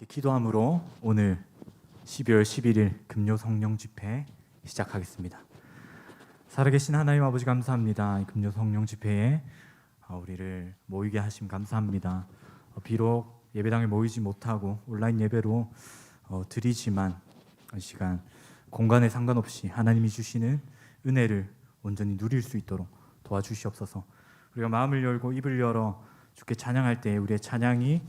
함께 기도함으로 오늘 12월 11일 금요 성령 집회 시작하겠습니다. 살아계신 하나님 아버지 감사합니다. 이 금요 성령 집회에 우리를 모이게 하심 감사합니다. 비록 예배당에 모이지 못하고 온라인 예배로 드리지만 이 시간 공간에 상관없이 하나님이 주시는 은혜를 온전히 누릴 수 있도록 도와주시옵소서. 우리가 마음을 열고 입을 열어 주께 찬양할 때 우리의 찬양이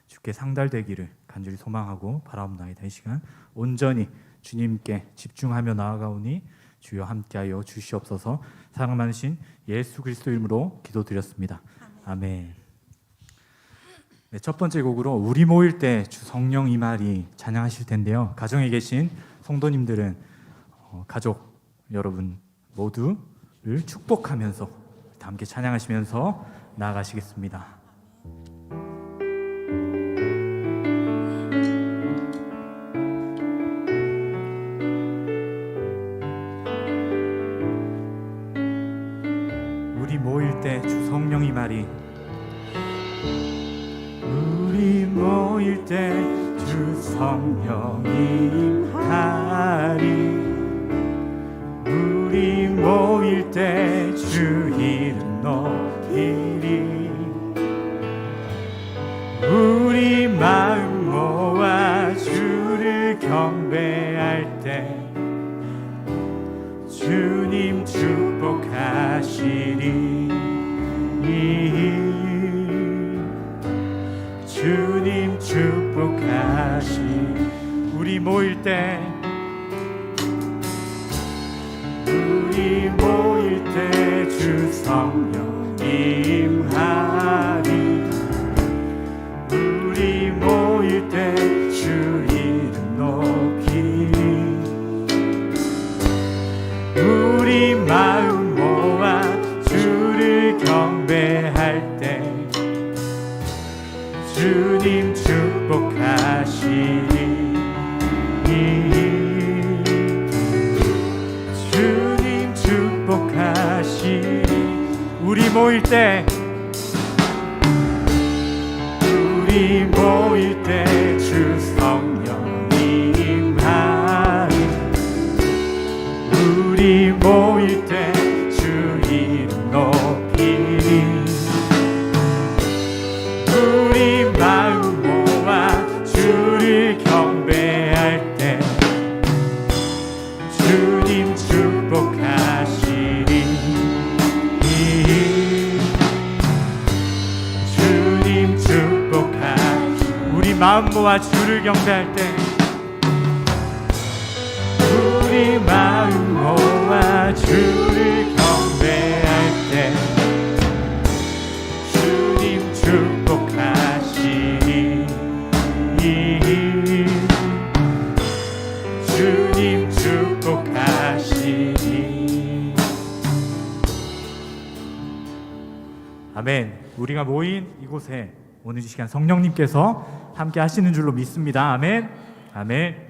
주께 상달되기를 간절히 소망하고 바라옵나이다. 이 시간 온전히 주님께 집중하며 나아가오니 주여 함께하여 주시옵소서. 사랑 많으신 예수 그리스도 이름으로 기도드렸습니다. 아멘. 네, 첫 번째 곡으로 우리 모일 때 주 성령 임하리 찬양하실 텐데요. 가정에 계신 성도님들은 가족 여러분 모두를 축복하면서 함께 찬양하시면서 나아가시겠습니다. 우리 모일 때 주 성령 임하리, 우리 모일 때 주 성령 임하리, 우리 모일 때 주 이름 높이리, 우리 마음 모아 주를 경배할 때 주님 축복하시리, 주님 축복하시리. 우리 모일 때 우리 모일 때 주 성령 임하리, 우리 모일 때 주 이름 높이리, 우리 마음 모아 주를 경배할 때 주님 축복하시리, 주님 축복하시리. 우리 모일 때 우리 모일 때 주 성령 임하리, 우리 모일 때 주 이름 높이리, 우리 마음 모아 주를 경배할 때 주님 축복하시리, 주님 축복하시리. 우리 마음 모아 주를 경배할 때 우리 마음 모아 주를 경배할 때 주님 축복하시리, 주님 축복하시리. 아멘. 우리가 모인 이곳에 오늘 이 시간 성령님께서 함께 하시는 줄로 믿습니다. 아멘. 아멘.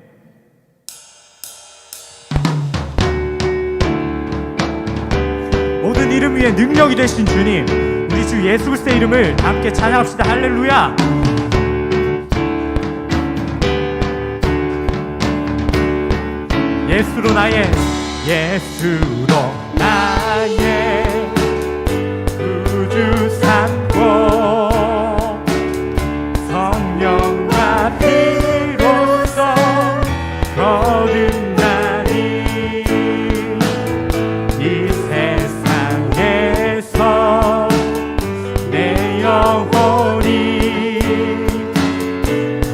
모든 이름 위에 능력이 되신 주님, 우리 주 예수 그리스도의 이름을 함께 찬양합시다. 할렐루야. 예수로 나의, 예수로 나의 구주 삼고 성령과 피로써 거듭나니 이 세상에서 내 영혼이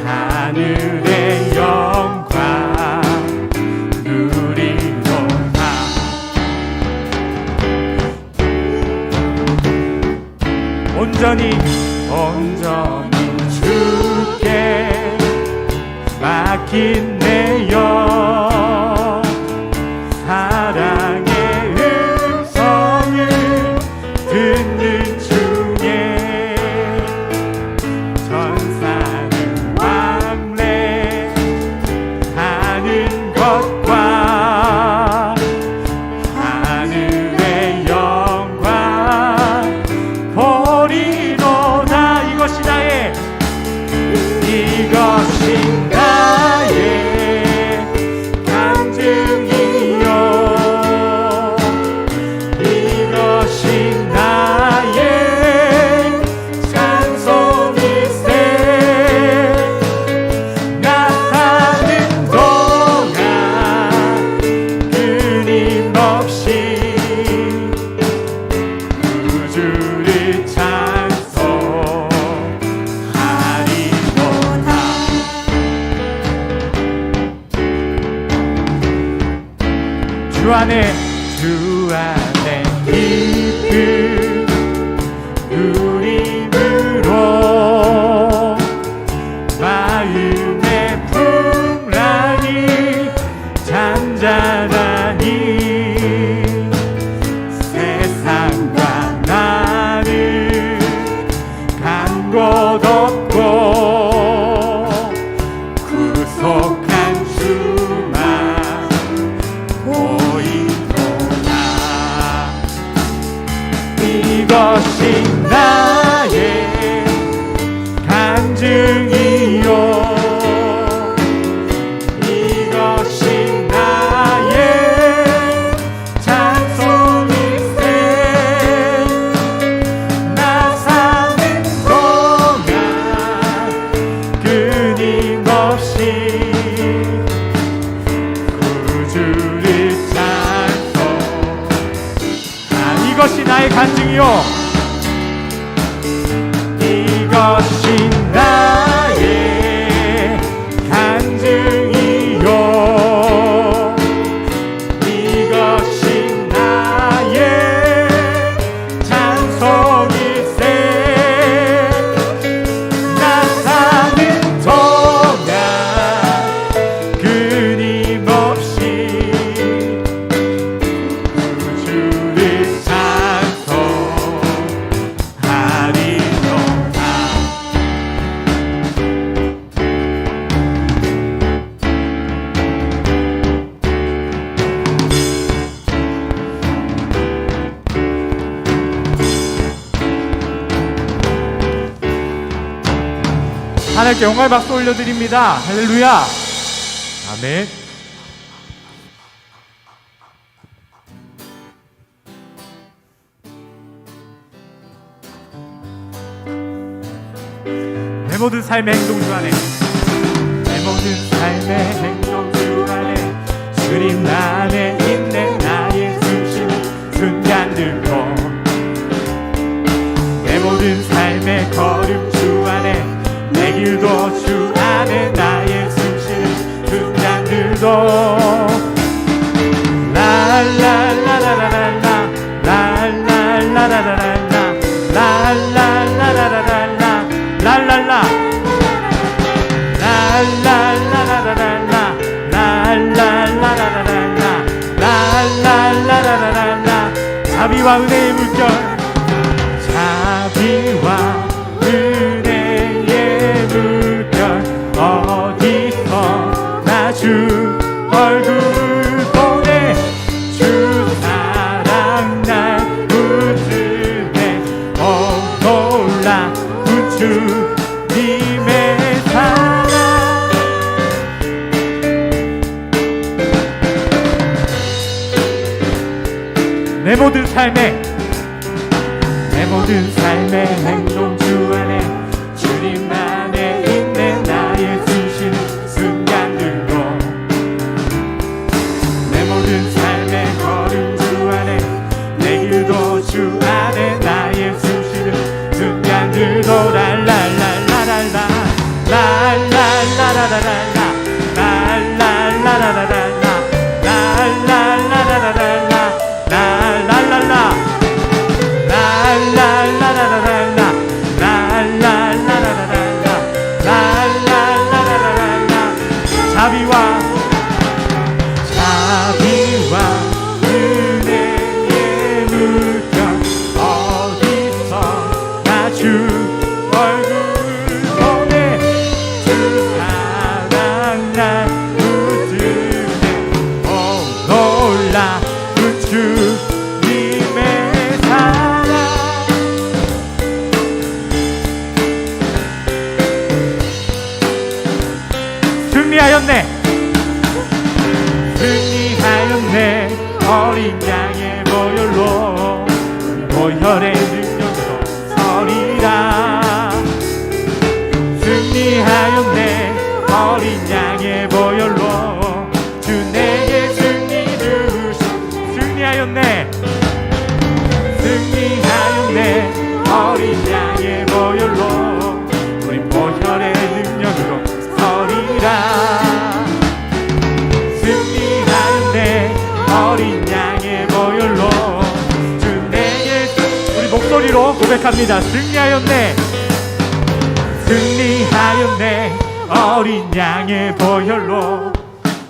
하늘의 영광 누리로다. 온전히 주께 맡긴 내 영, 사랑의 음성을 듣는 중에 천사는 왕래하는 것과 하늘의 영광 보리로다. 이것이 나의, 이것이 주 안에 기쁨 누림으로 마음의 풍랑이 잔잔하니 세상과 나를 간 곳 없고 구속한 주만 보이도다. 이것이 나의 간증이요 이것이 나의 찬송일세. 나 사는 동안 끊임없이 구주를 찬송. 이것이 나의 간증이요 이것이 나의 간증이요 이것이 나의 찬송일세. 나 사는 동안 끊임없이 구주를 찬송하리로다. 하나님께 영광의 박수 올려드립니다. 할렐루야. 아멘. 내 모든 삶의 행동 주 안에 내 모든 삶의 행동 주 안에 주님 안에 있네. 나의 숨쉬는 순간들도 내 모든 삶의 걸음 주 안에 내 길도 주 안에 나의 숨쉬는 순간들도 라라라라라라 라라라라라라 라라라라라라 라라라 라라라라라라 라라라라라라 라라라라라라. 자비와 은혜의 물결 자비와 은혜의 물결 어디서 나 주 얼굴 보내. 주 사랑 날 웃으네. 놀라운 주님의 사랑. 내 모든 삶의 행동 주 안에 주님 안에 있네. 나의 숨쉬는 순간들도 내 모든 삶의 걸음 주 안에 내 길도 주 안에 나의 숨쉬는 순간들도 랄랄랄라랄라 랄랄라라라랄라 랄랄라라라랄라 랄랄라라라랄라 랄랄랄라 랄랄라라라랄라 랄랄라라라랄라 랄랄라라라랄라. 자비와 은혜의 물결 어디서 나 주 얼굴 보내. 주 사랑 날 웃으네. 놀라운 주님의 사랑. 승리하였네. 어린 양의 보혈로 보혈의 능력으로 서리라. 승리하였네. 어린 양의 보혈로 주 내게 승리 주시. 승리하였네. 어린 양의 보혈로 우리 보혈의 능력으로 서리라. 승리하였네. 어린 고백합니다. 승리하였네. 승리하였네. 어린 양의 보혈로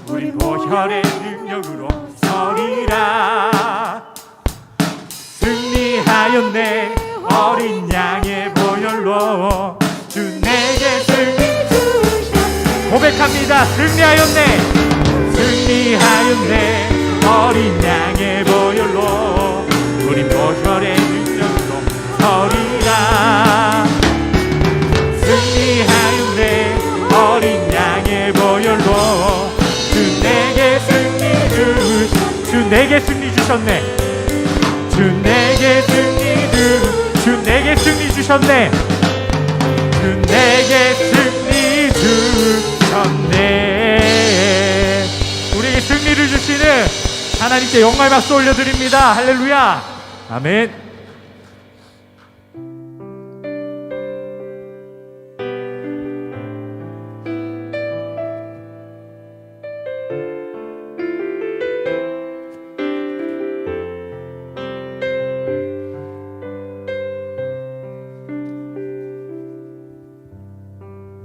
우리 보혈의 능력으로 서리라. 승리하였네. 어린 양의 보혈로 주 내게 승리 주셨네. 고백합니다. 승리하였네. 승리하였네. 어린 양의 보혈로 우리 보혈의 능력으로 서리라. 승리하였네. 어린 양의 보혈로 주 내게 승리 주 내게 승리 주셨네. 주 내게 승리 주셨네. 주 내게 승리 주셨네. 우리에게 승리를 주시는 하나님께 영광의 박수 올려드립니다. 할렐루야. 아멘.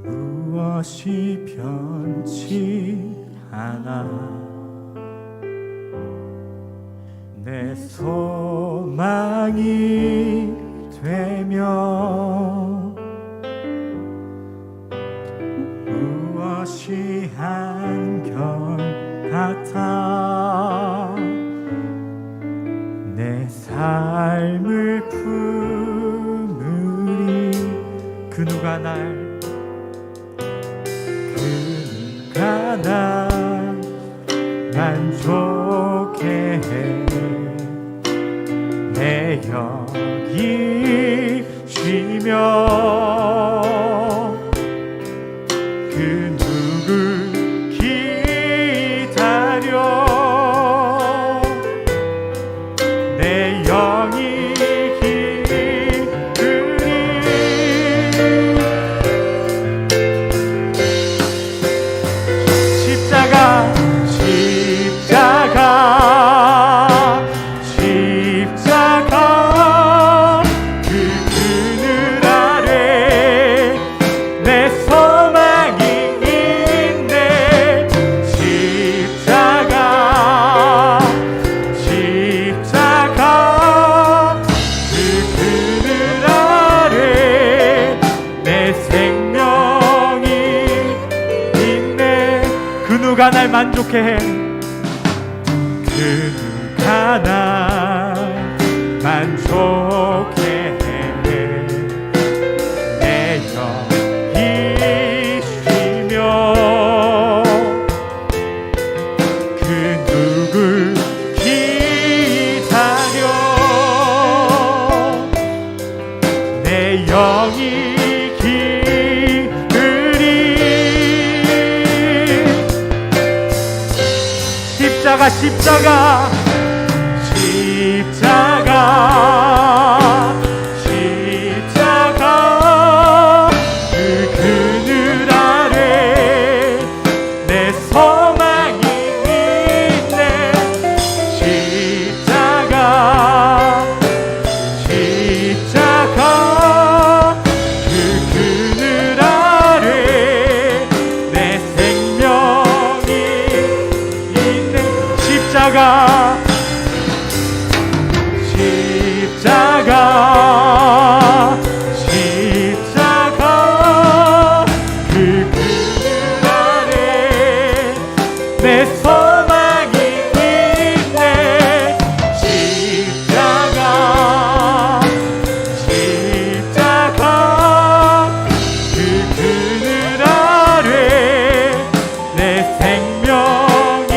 무엇이 변치 않아 내 소망이 되며 무엇이 한결같아 내 삶을 품으리. 그 누가 날 만족해 해. 내 여기 쉬며 그 누굴 기다려. 내 영이 기으리. 십자가 그 그늘 아래 내 소망이 있네. 십자가 그 그늘 아래 내 생명이 있네. 그 누가 날 만족해 해. 그 누가 날 만족해 해. 내 영이 쉬며 그 누굴 기다려. 내 영이 기으리. 십자가 그 그늘 아래 내 소망이 있네. 십자가 그 그늘 아래 내 생명이 있네. 십자가 그 그늘 아래 내 소망이 있네. 십자가 그 그늘 아래 내 생명이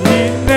있네.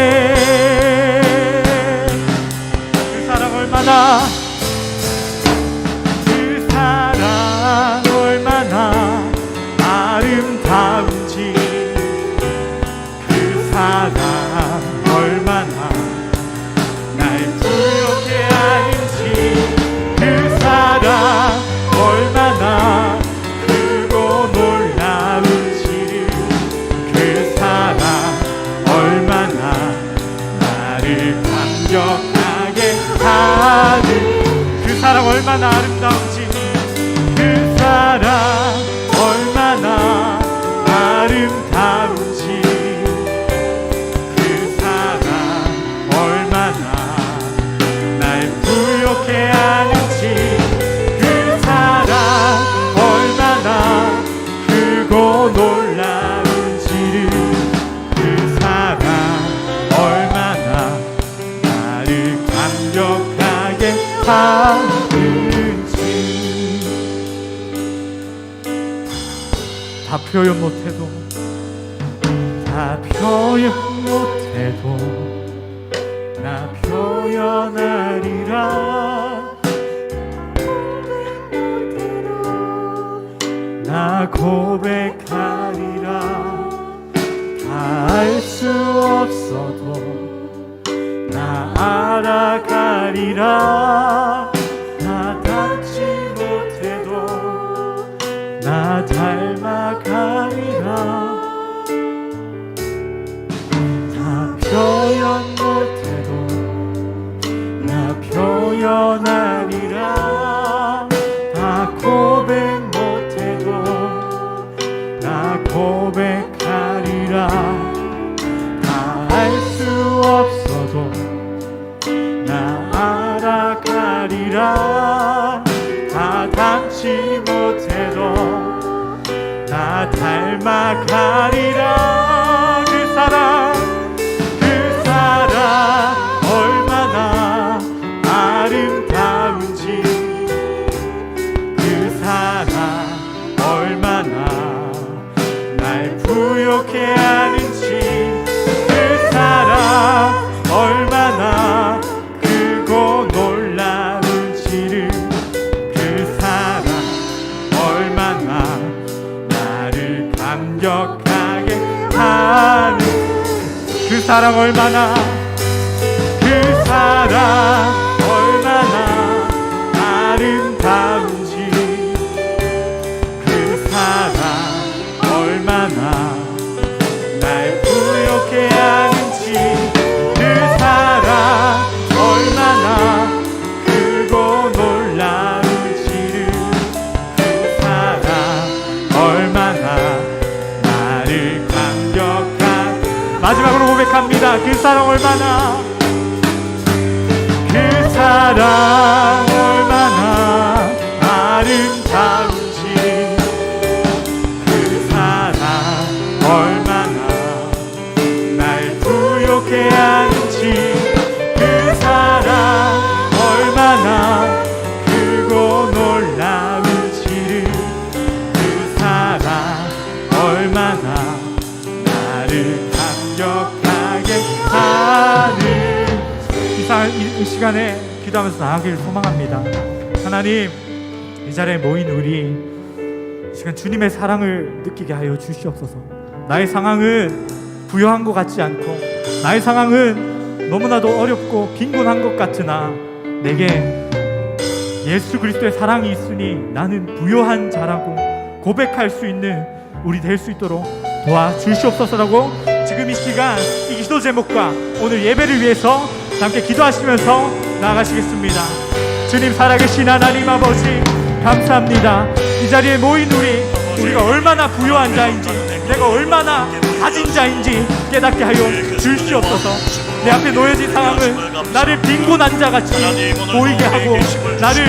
다 표현 못해도 다 표현 못해도 나 표현하리라 나 고백하리라 다 알 수 없어도 나 알아가리라 나 닮지 못해도 나 닮아가리라 다 표현 못해도 나 표현하리라 다 고백 못해도 나 고백하리라 다 알 수 없어도 나 알아가리라 다 닮지 못해도 나 닮아가리라 그 사랑 얼마나 아름다운지 그 사랑 얼마나 날 부욕해 하는지 그 사랑 얼마나 크고 놀라운지를 그 사랑 얼마나 나를 감격하게 하는 그 사랑 얼마나 그 사랑 얼마나 아름다운지 그 사랑 얼마나 날 부욕해 하는지 그 사랑 얼마나 크고 놀라운지를 그 사랑 얼마나 나를 감격한 마지막으로 고백합니다. 그 사랑 얼마나 그 사랑 얼마나 아름다운지 그 사랑 얼마나 날 부욕해 하는지 그 사랑 얼마나 크고 놀라운지를 그 사랑 얼마나 나를 감격하게 하는 이 시간에 기도하면서 나아가길 소망합니다. 하나님, 이 자리에 모인 우리 이 시간 주님의 사랑을 느끼게 하여 주시옵소서. 나의 상황은 부여한 것 같지 않고 나의 상황은 너무나도 어렵고 빈곤한 것 같으나 내게 예수 그리스도의 사랑이 있으니 나는 부여한 자라고 고백할 수 있는 우리 될 수 있도록 도와주시옵소서라고 지금 이 시간 이 기도 제목과 오늘 예배를 위해서 함께 기도하시면서 나아가시겠습니다. 주님, 살아계신 하나님 아버지 감사합니다. 이 자리에 모인 우리가 얼마나 부유한 자인지 내가 얼마나 가진 자인지 깨닫게 하여 주시옵소서. 내 앞에 놓여진 상황은 나를 빈곤한 자같이 보이게 하고 나를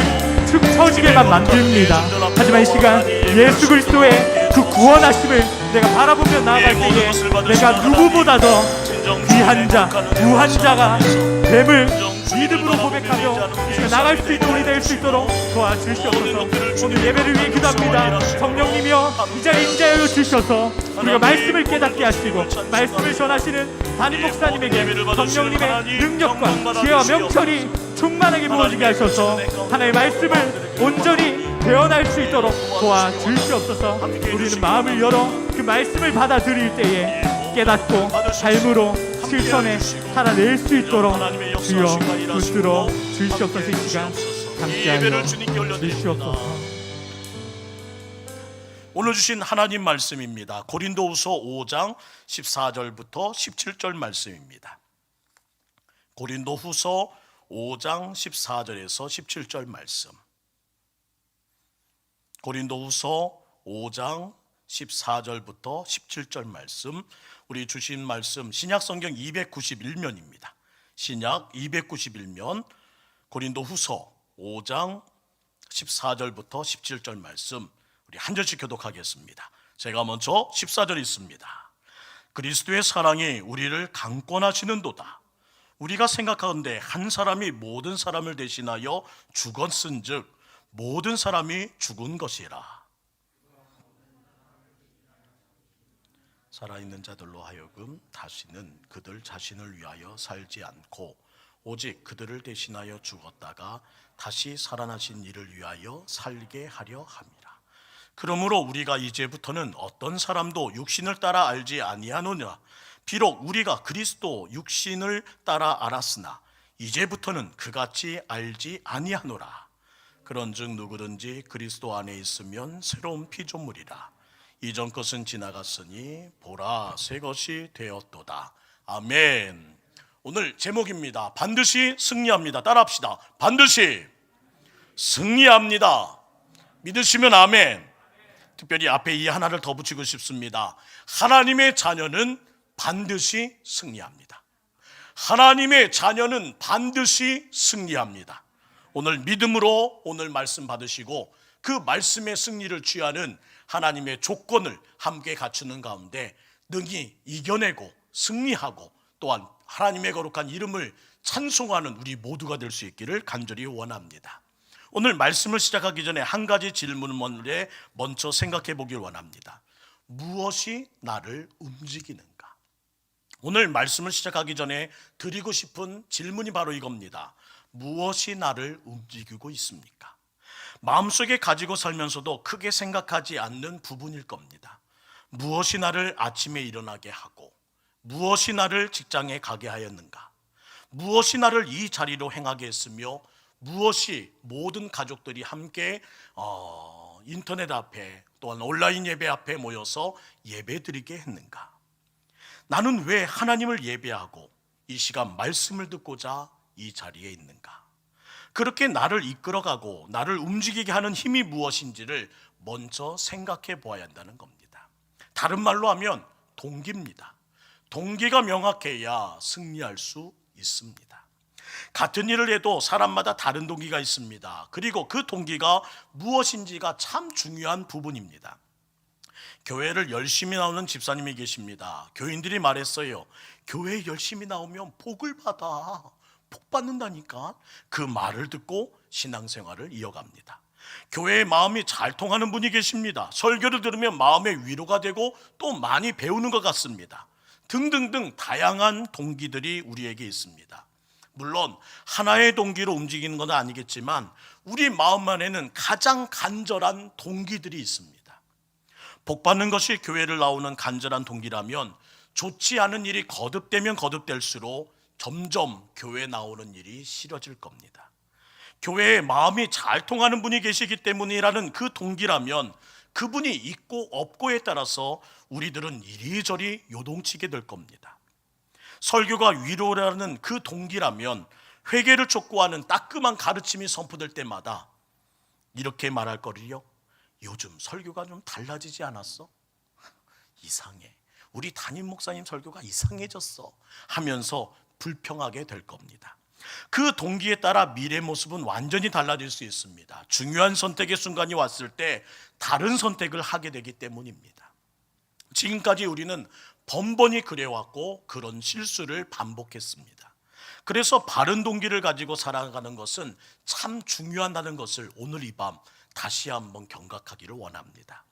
축 처지게만 만듭니다. 하지만 이 시간 예수 그리스도의 그 구원하심을 내가 바라보며 나아갈 때에 내가 누구보다도 귀한 자, 유한 자가 됨을 믿음으로 고백하며 이 시간 나갈 수 있는 우리 될 수 있도록 도와주시옵소서. 오늘 예배를 위해 기도합니다. 성령님이여 이 자리에 임재하여 주셔서 우리가 말씀을 깨닫게 하시고 말씀을 전하시는 담임 목사님에게 성령님의 능력과 지혜와 명철이 충만하게 부어지게 하셔서 하나님의 말씀을 온전히 배워날 수 있도록 도와주시옵소서. 우리는 마음을 열어 그 말씀을 받아들일 때에 깨닫고 삶으로 실천에 살아낼 수 있도록 주여 붙들어 주시옵소서. 이 시간 함께하여 주시옵소서. 오늘 주신 하나님 말씀입니다. 고린도후서 5장 14절부터 17절 말씀입니다. 고린도후서 5장 14절에서 17절 말씀. 고린도후서 5장 14절부터 17절 말씀. 우리 주신 말씀 신약성경 291면입니다. 신약 291면 고린도후서 5장 14절부터 17절 말씀 우리 한 절씩 교독하겠습니다. 제가 먼저 14절 있습니다. 그리스도의 사랑이 우리를 강권하시는도다. 우리가 생각하건대 한 사람이 모든 사람을 대신하여 죽었은즉 모든 사람이 죽은 것이라. 살아있는 자들로 하여금 다시는 그들 자신을 위하여 살지 않고 오직 그들을 대신하여 죽었다가 다시 살아나신 이를 위하여 살게 하려 함이라. 그러므로 우리가 이제부터는 어떤 사람도 육신을 따라 알지 아니하노냐. 비록 우리가 그리스도 육신을 따라 알았으나 이제부터는 그같이 알지 아니하노라. 그런즉 누구든지 그리스도 안에 있으면 새로운 피조물이라. 이전 것은 지나갔으니 보라 새 것이 되었도다. 아멘. 오늘 제목입니다. 반드시 승리합니다. 따라합시다. 반드시 승리합니다. 믿으시면 아멘. 특별히 앞에 이 하나를 더 붙이고 싶습니다. 하나님의 자녀는 반드시 승리합니다. 하나님의 자녀는 반드시 승리합니다. 오늘 믿음으로 오늘 말씀 받으시고 그 말씀의 승리를 취하는 하나님의 조건을 함께 갖추는 가운데 능히 이겨내고 승리하고 또한 하나님의 거룩한 이름을 찬송하는 우리 모두가 될 수 있기를 간절히 원합니다. 오늘 말씀을 시작하기 전에 한 가지 질문을 먼저 생각해 보길 원합니다. 무엇이 나를 움직이는가? 오늘 말씀을 시작하기 전에 드리고 싶은 질문이 바로 이겁니다. 무엇이 나를 움직이고 있습니까? 마음속에 가지고 살면서도 크게 생각하지 않는 부분일 겁니다. 무엇이 나를 아침에 일어나게 하고 무엇이 나를 직장에 가게 하였는가? 무엇이 나를 이 자리로 행하게 했으며 무엇이 모든 가족들이 함께 인터넷 앞에 또한 온라인 예배 앞에 모여서 예배드리게 했는가? 나는 왜 하나님을 예배하고 이 시간 말씀을 듣고자 이 자리에 있는가? 그렇게 나를 이끌어가고 나를 움직이게 하는 힘이 무엇인지를 먼저 생각해 보아야 한다는 겁니다. 다른 말로 하면 동기입니다. 동기가 명확해야 승리할 수 있습니다. 같은 일을 해도 사람마다 다른 동기가 있습니다. 그리고 그 동기가 무엇인지가 참 중요한 부분입니다. 교회를 열심히 나오는 집사님이 계십니다. 교인들이 말했어요. 교회에 열심히 나오면 복을 받아. 복 받는다니까. 그 말을 듣고 신앙생활을 이어갑니다. 교회의 마음이 잘 통하는 분이 계십니다. 설교를 들으면 마음의 위로가 되고 또 많이 배우는 것 같습니다. 등등등 다양한 동기들이 우리에게 있습니다. 물론 하나의 동기로 움직이는 건 아니겠지만 우리 마음 안에는 가장 간절한 동기들이 있습니다. 복 받는 것이 교회를 나오는 간절한 동기라면 좋지 않은 일이 거듭되면 거듭될수록 점점 교회에 나오는 일이 싫어질 겁니다. 교회에 마음이 잘 통하는 분이 계시기 때문이라는 그 동기라면 그분이 있고 없고에 따라서 우리들은 이리저리 요동치게 될 겁니다. 설교가 위로라는 그 동기라면 회개를 촉구하는 따끔한 가르침이 선포될 때마다 이렇게 말할 거리요. 요즘 설교가 좀 달라지지 않았어? 이상해. 우리 담임 목사님 설교가 이상해졌어 하면서 불평하게 될 겁니다. 그 동기에 따라 미래 모습은 완전히 달라질 수 있습니다. 중요한 선택의 순간이 왔을 때 다른 선택을 하게 되기 때문입니다. 지금까지 우리는 번번이 그래왔고 그런 실수를 반복했습니다. 그래서 바른 동기를 가지고 살아가는 것은 참 중요하다는 것을 오늘 이 밤 다시 한번 경각하기를 원합니다.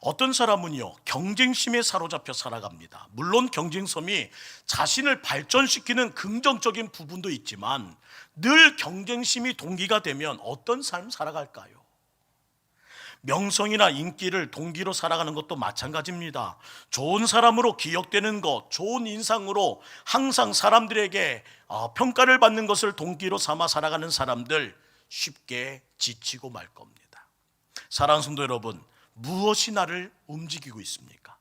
어떤 사람은요 경쟁심에 사로잡혀 살아갑니다. 물론 경쟁심이 자신을 발전시키는 긍정적인 부분도 있지만 늘 경쟁심이 동기가 되면 어떤 삶 살아갈까요? 명성이나 인기를 동기로 살아가는 것도 마찬가지입니다. 좋은 사람으로 기억되는 것, 좋은 인상으로 항상 사람들에게 평가를 받는 것을 동기로 삼아 살아가는 사람들 쉽게 지치고 말 겁니다. 사랑하는 성도 여러분, 무엇이 나를 움직이고 있습니까?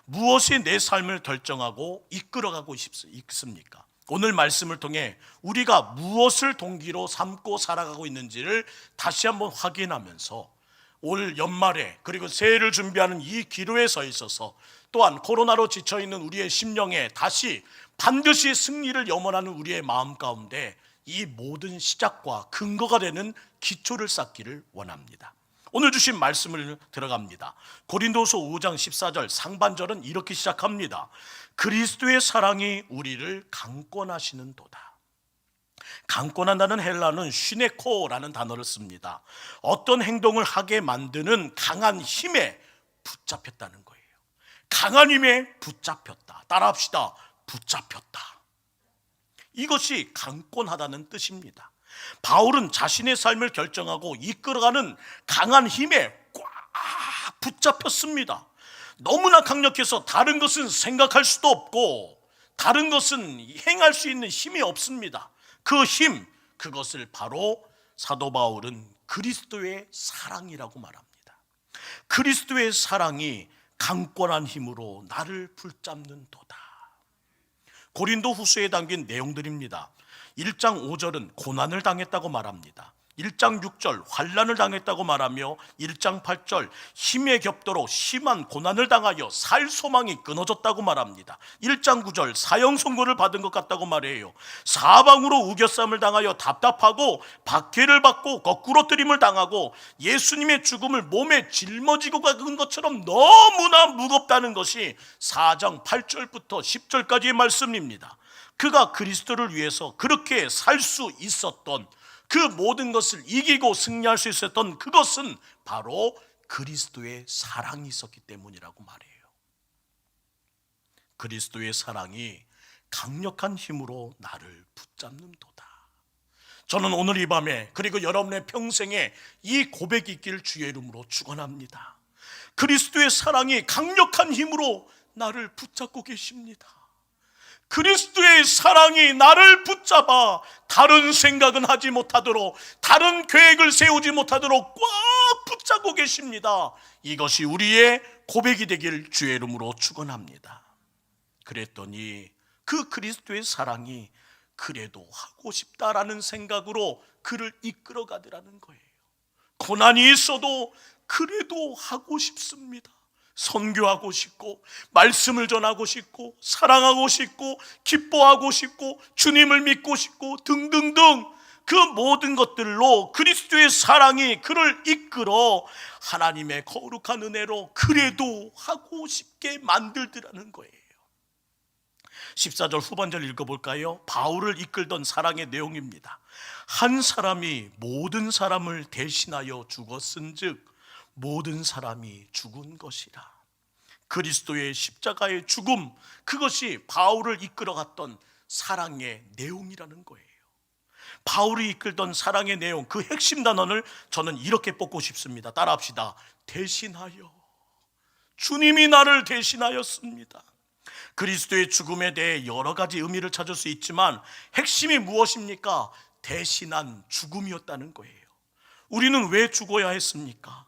무엇이 내 삶을 결정하고 이끌어가고 있습니까? 오늘 말씀을 통해 우리가 무엇을 동기로 삼고 살아가고 있는지를 다시 한번 확인하면서 올 연말에 그리고 새해를 준비하는 이 기로에 서 있어서 또한 코로나로 지쳐있는 우리의 심령에 다시 반드시 승리를 염원하는 우리의 마음 가운데 이 모든 시작과 근거가 되는 기초를 쌓기를 원합니다. 오늘 주신 말씀을 들어갑니다. 고린도서 5장 14절 상반절은 이렇게 시작합니다. 그리스도의 사랑이 우리를 강권하시는 도다. 강권한다는 헬라는 슈네코라는 단어를 씁니다. 어떤 행동을 하게 만드는 강한 힘에 붙잡혔다는 거예요. 강한 힘에 붙잡혔다. 따라합시다. 붙잡혔다. 이것이 강권하다는 뜻입니다. 바울은 자신의 삶을 결정하고 이끌어가는 강한 힘에 꽉 붙잡혔습니다. 너무나 강력해서 다른 것은 생각할 수도 없고 다른 것은 행할 수 있는 힘이 없습니다. 그 힘, 그것을 바로 사도 바울은 그리스도의 사랑이라고 말합니다. 그리스도의 사랑이 강권한 힘으로 나를 붙잡는도다. 고린도 후서에 담긴 내용들입니다. 1장 5절은 고난을 당했다고 말합니다. 1장 6절 환난을 당했다고 말하며 1장 8절 힘의 격도로 심한 고난을 당하여 살 소망이 끊어졌다고 말합니다. 1장 9절 사형 선고를 받은 것 같다고 말해요. 사방으로 우겨쌈을 당하여 답답하고 박해를 받고 거꾸로 뜨림을 당하고 예수님의 죽음을 몸에 짊어지고 가는 것처럼 너무나 무겁다는 것이 4장 8절부터 10절까지의 말씀입니다. 그가 그리스도를 위해서 그렇게 살 수 있었던 그 모든 것을 이기고 승리할 수 있었던 그것은 바로 그리스도의 사랑이 있었기 때문이라고 말해요. 그리스도의 사랑이 강력한 힘으로 나를 붙잡는도다. 저는 오늘 이 밤에 그리고 여러분의 평생에 이 고백이 있기를 주의 이름으로 축원합니다. 그리스도의 사랑이 강력한 힘으로 나를 붙잡고 계십니다. 그리스도의 사랑이 나를 붙잡아 다른 생각은 하지 못하도록, 다른 계획을 세우지 못하도록 꽉 붙잡고 계십니다. 이것이 우리의 고백이 되길 주의 이름으로 축원합니다. 그랬더니 그 그리스도의 사랑이 그래도 하고 싶다라는 생각으로 그를 이끌어 가더라는 거예요. 고난이 있어도 그래도 하고 싶습니다. 선교하고 싶고 말씀을 전하고 싶고 사랑하고 싶고 기뻐하고 싶고 주님을 믿고 싶고 등등등 그 모든 것들로 그리스도의 사랑이 그를 이끌어 하나님의 거룩한 은혜로 그래도 하고 싶게 만들더라는 거예요. 14절 후반절 읽어볼까요? 바울을 이끌던 사랑의 내용입니다. 한 사람이 모든 사람을 대신하여 죽었은즉 모든 사람이 죽은 것이라. 그리스도의 십자가의 죽음, 그것이 바울을 이끌어갔던 사랑의 내용이라는 거예요. 바울이 이끌던 사랑의 내용, 그 핵심 단어를 저는 이렇게 뽑고 싶습니다. 따라합시다. 대신하여. 주님이 나를 대신하였습니다. 그리스도의 죽음에 대해 여러 가지 의미를 찾을 수 있지만 핵심이 무엇입니까? 대신한 죽음이었다는 거예요. 우리는 왜 죽어야 했습니까?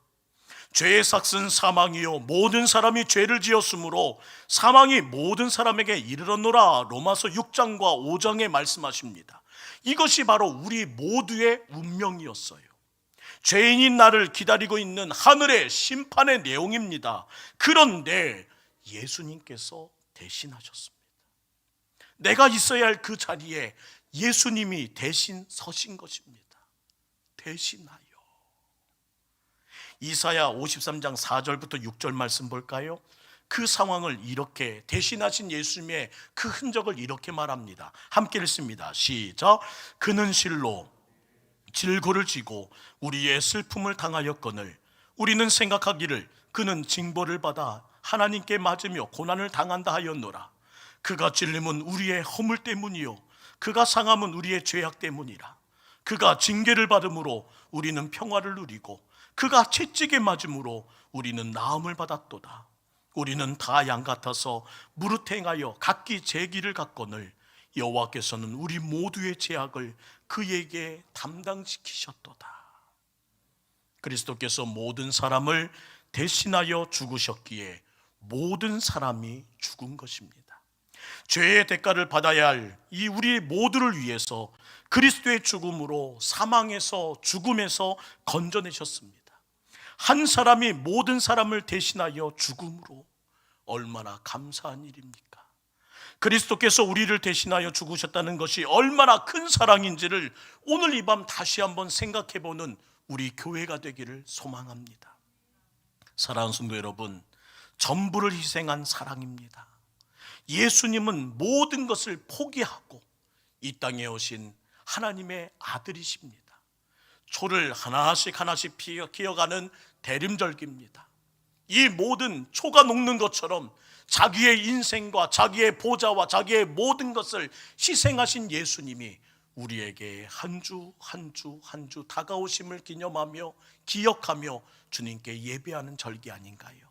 죄의 삭은 사망이요 모든 사람이 죄를 지었으므로 사망이 모든 사람에게 이르렀노라. 로마서 6장과 5장에 말씀하십니다. 이것이 바로 우리 모두의 운명이었어요. 죄인인 나를 기다리고 있는 하늘의 심판의 내용입니다. 그런데 예수님께서 대신하셨습니다. 내가 있어야 할 그 자리에 예수님이 대신 서신 것입니다. 대신하여. 이사야 53장 4절부터 6절 말씀 볼까요? 그 상황을 이렇게 대신하신 예수님의 그 흔적을 이렇게 말합니다. 함께 읽습니다. 시작. 그는 실로 질고를 지고 우리의 슬픔을 당하였거늘 우리는 생각하기를 그는 징벌을 받아 하나님께 맞으며 고난을 당한다 하였노라. 그가 찔림은 우리의 허물 때문이요 그가 상함은 우리의 죄악 때문이라. 그가 징계를 받음으로 우리는 평화를 누리고 그가 채찍에 맞음으로 우리는 나음을 받았도다. 우리는 다 양 같아서 무릇 행하여 각기 제 길을 갔거늘 여호와께서는 우리 모두의 죄악을 그에게 담당시키셨도다. 그리스도께서 모든 사람을 대신하여 죽으셨기에 모든 사람이 죽은 것입니다. 죄의 대가를 받아야 할 이 우리 모두를 위해서 그리스도의 죽음으로 사망에서 죽음에서 건져내셨습니다. 한 사람이 모든 사람을 대신하여 죽음으로 얼마나 감사한 일입니까? 그리스도께서 우리를 대신하여 죽으셨다는 것이 얼마나 큰 사랑인지를 오늘 이 밤 다시 한번 생각해보는 우리 교회가 되기를 소망합니다. 사랑하는 성도 여러분, 전부를 희생한 사랑입니다. 예수님은 모든 것을 포기하고 이 땅에 오신 하나님의 아들이십니다. 초를 하나씩 하나씩 키워가는 대림절기입니다. 이 모든 초가 녹는 것처럼 자기의 인생과 자기의 보좌와 자기의 모든 것을 희생하신 예수님이 우리에게 한 주 한 주 한 주 다가오심을 기념하며 기억하며 주님께 예배하는 절기 아닌가요?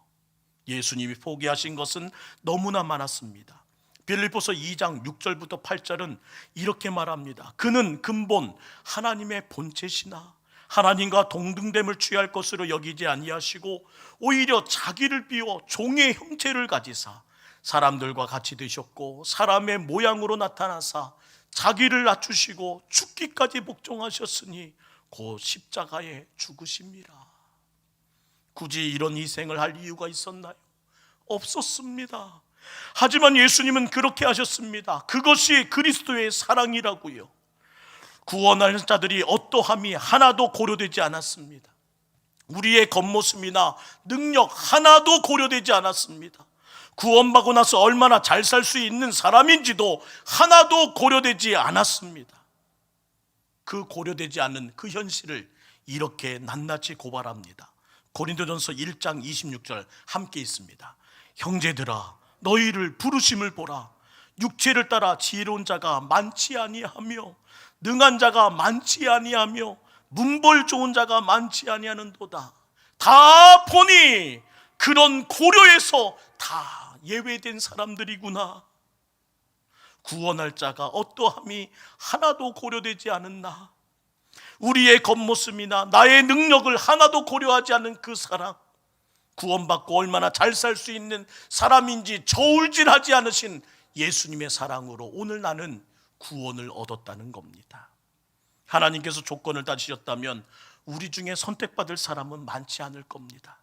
예수님이 포기하신 것은 너무나 많았습니다. 빌립보서 2장 6절부터 8절은 이렇게 말합니다. 그는 근본 하나님의 본체시나 하나님과 동등됨을 취할 것으로 여기지 아니하시고 오히려 자기를 비워 종의 형체를 가지사 사람들과 같이 되셨고 사람의 모양으로 나타나사 자기를 낮추시고 죽기까지 복종하셨으니 곧 십자가에 죽으심이라. 굳이 이런 희생을 할 이유가 있었나요? 없었습니다. 하지만 예수님은 그렇게 하셨습니다. 그것이 그리스도의 사랑이라고요. 구원할 자들이 어떠함이 하나도 고려되지 않았습니다. 우리의 겉모습이나 능력 하나도 고려되지 않았습니다. 구원받고 나서 얼마나 잘 살 수 있는 사람인지도 하나도 고려되지 않았습니다. 그 고려되지 않은 그 현실을 이렇게 낱낱이 고발합니다. 고린도전서 1장 26절 함께 있습니다. 형제들아 너희를 부르심을 보라. 육체를 따라 지혜로운 자가 많지 아니하며 능한 자가 많지 아니하며 문벌 좋은 자가 많지 아니하는도다. 다 보니 그런 고려에서 다 예외된 사람들이구나. 구원할 자가 어떠함이 하나도 고려되지 않았나. 우리의 겉모습이나 나의 능력을 하나도 고려하지 않은 그 사랑, 구원받고 얼마나 잘 살 수 있는 사람인지 저울질하지 않으신 예수님의 사랑으로 오늘 나는 구원을 얻었다는 겁니다. 하나님께서 조건을 따지셨다면 우리 중에 선택받을 사람은 많지 않을 겁니다.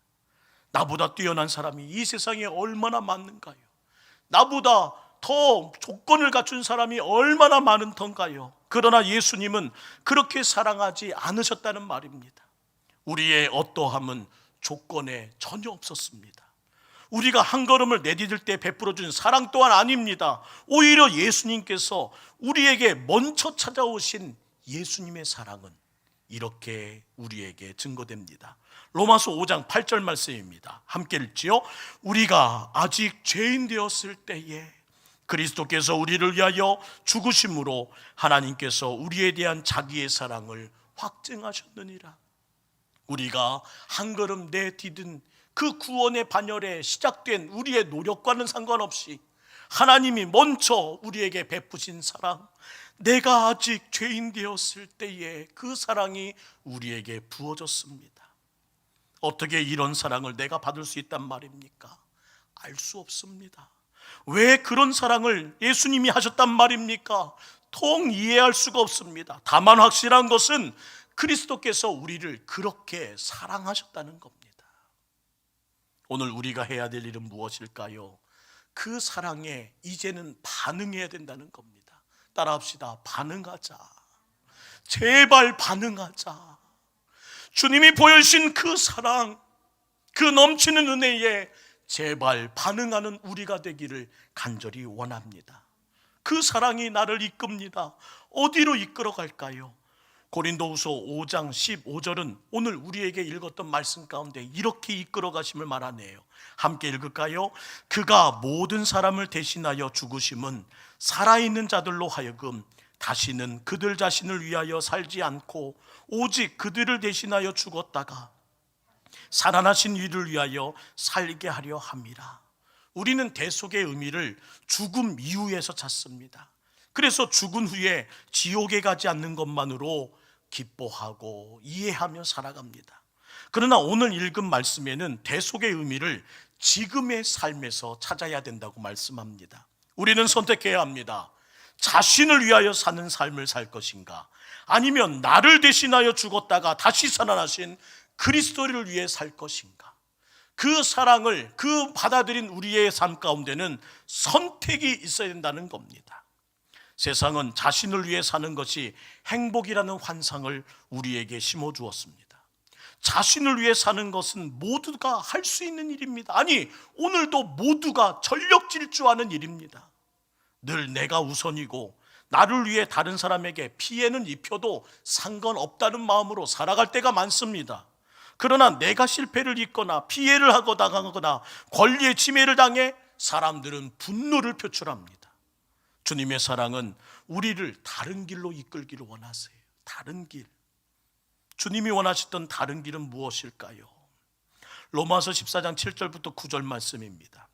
나보다 뛰어난 사람이 이 세상에 얼마나 많은가요? 나보다 더 조건을 갖춘 사람이 얼마나 많은 턴가요? 그러나 예수님은 그렇게 사랑하지 않으셨다는 말입니다. 우리의 어떠함은 조건에 전혀 없었습니다. 우리가 한 걸음을 내디딜 때 베풀어준 사랑 또한 아닙니다. 오히려 예수님께서 우리에게 먼저 찾아오신 예수님의 사랑은 이렇게 우리에게 증거됩니다. 로마서 5장 8절 말씀입니다. 함께 읽지요. 우리가 아직 죄인 되었을 때에 그리스도께서 우리를 위하여 죽으심으로 하나님께서 우리에 대한 자기의 사랑을 확증하셨느니라. 우리가 한 걸음 내디딘 그 구원의 반열에 시작된 우리의 노력과는 상관없이 하나님이 먼저 우리에게 베푸신 사랑, 내가 아직 죄인 되었을 때에 그 사랑이 우리에게 부어졌습니다. 어떻게 이런 사랑을 내가 받을 수 있단 말입니까? 알 수 없습니다. 왜 그런 사랑을 예수님이 하셨단 말입니까? 통 이해할 수가 없습니다. 다만 확실한 것은 그리스도께서 우리를 그렇게 사랑하셨다는 겁니다. 오늘 우리가 해야 될 일은 무엇일까요? 그 사랑에 이제는 반응해야 된다는 겁니다. 따라합시다. 반응하자. 제발 반응하자. 주님이 보여주신 그 사랑, 그 넘치는 은혜에 제발 반응하는 우리가 되기를 간절히 원합니다. 그 사랑이 나를 이끕니다. 어디로 이끌어 갈까요? 고린도후서 5장 15절은 오늘 우리에게 읽었던 말씀 가운데 이렇게 이끌어 가심을 말하네요. 함께 읽을까요? 그가 모든 사람을 대신하여 죽으심은 살아있는 자들로 하여금 다시는 그들 자신을 위하여 살지 않고 오직 그들을 대신하여 죽었다가 살아나신 이를 위하여 살게 하려 함이라. 우리는 대속의 의미를 죽음 이후에서 찾습니다. 그래서 죽은 후에 지옥에 가지 않는 것만으로 기뻐하고 이해하며 살아갑니다. 그러나 오늘 읽은 말씀에는 대속의 의미를 지금의 삶에서 찾아야 된다고 말씀합니다. 우리는 선택해야 합니다. 자신을 위하여 사는 삶을 살 것인가, 아니면 나를 대신하여 죽었다가 다시 살아나신 그리스도를 위해 살 것인가. 그 사랑을 그 받아들인 우리의 삶 가운데는 선택이 있어야 된다는 겁니다. 세상은 자신을 위해 사는 것이 행복이라는 환상을 우리에게 심어주었습니다. 자신을 위해 사는 것은 모두가 할 수 있는 일입니다. 아니, 오늘도 모두가 전력 질주하는 일입니다. 늘 내가 우선이고 나를 위해 다른 사람에게 피해는 입혀도 상관없다는 마음으로 살아갈 때가 많습니다. 그러나 내가 실패를 입거나 피해를 하고 당하거나 권리의 침해를 당해 사람들은 분노를 표출합니다. 주님의 사랑은 우리를 다른 길로 이끌기를 원하세요. 다른 길. 주님이 원하셨던 다른 길은 무엇일까요? 로마서 14장 7절부터 9절 말씀입니다.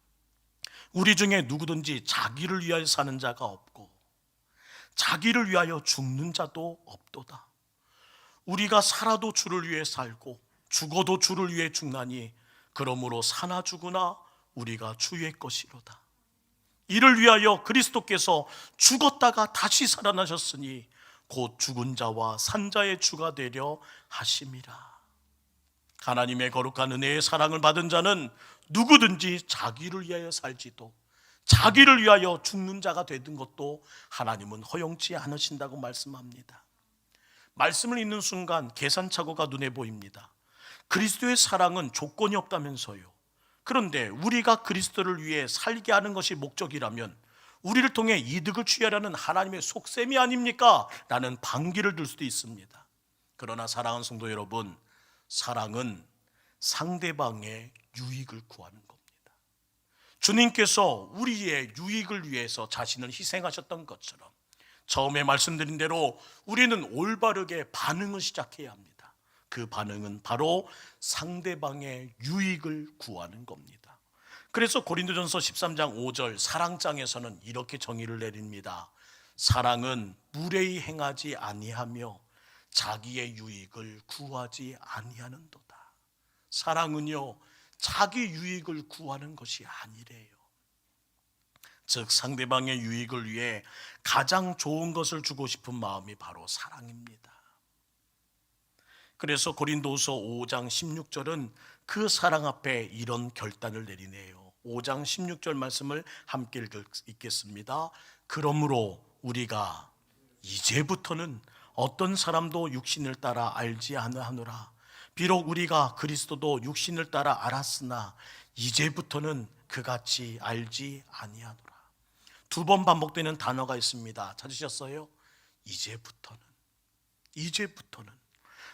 우리 중에 누구든지 자기를 위하여 사는 자가 없고 자기를 위하여 죽는 자도 없도다. 우리가 살아도 주를 위해 살고 죽어도 주를 위해 죽나니 그러므로 사나 죽으나 우리가 주의 것이로다. 이를 위하여 그리스도께서 죽었다가 다시 살아나셨으니 곧 죽은 자와 산 자의 주가 되려 하심이라. 하나님의 거룩한 은혜의 사랑을 받은 자는 누구든지 자기를 위하여 살지도 자기를 위하여 죽는 자가 되는 것도 하나님은 허용치 않으신다고 말씀합니다. 말씀을 읽는 순간 계산착오가 눈에 보입니다. 그리스도의 사랑은 조건이 없다면서요. 그런데 우리가 그리스도를 위해 살게 하는 것이 목적이라면 우리를 통해 이득을 취하려는 하나님의 속셈이 아닙니까? 라는 반기를 들 수도 있습니다. 그러나 사랑하는 성도 여러분, 사랑은 상대방의 유익을 구하는 겁니다. 주님께서 우리의 유익을 위해서 자신을 희생하셨던 것처럼 처음에 말씀드린 대로 우리는 올바르게 반응을 시작해야 합니다. 그 반응은 바로 상대방의 유익을 구하는 겁니다. 그래서 고린도전서 13장 5절 사랑장에서는 이렇게 정의를 내립니다. 사랑은 무례히 행하지 아니하며 자기의 유익을 구하지 아니하는도다. 사랑은요, 자기 유익을 구하는 것이 아니래요. 즉 상대방의 유익을 위해 가장 좋은 것을 주고 싶은 마음이 바로 사랑입니다. 그래서 고린도서 5장 16절은 그 사랑 앞에 이런 결단을 내리네요. 5장 16절 말씀을 함께 읽겠습니다. 그러므로 우리가 이제부터는 어떤 사람도 육신을 따라 알지 아니하노라. 비록 우리가 그리스도도 육신을 따라 알았으나 이제부터는 그같이 알지 아니하노라. 2번 반복되는 단어가 있습니다. 찾으셨어요? 이제부터는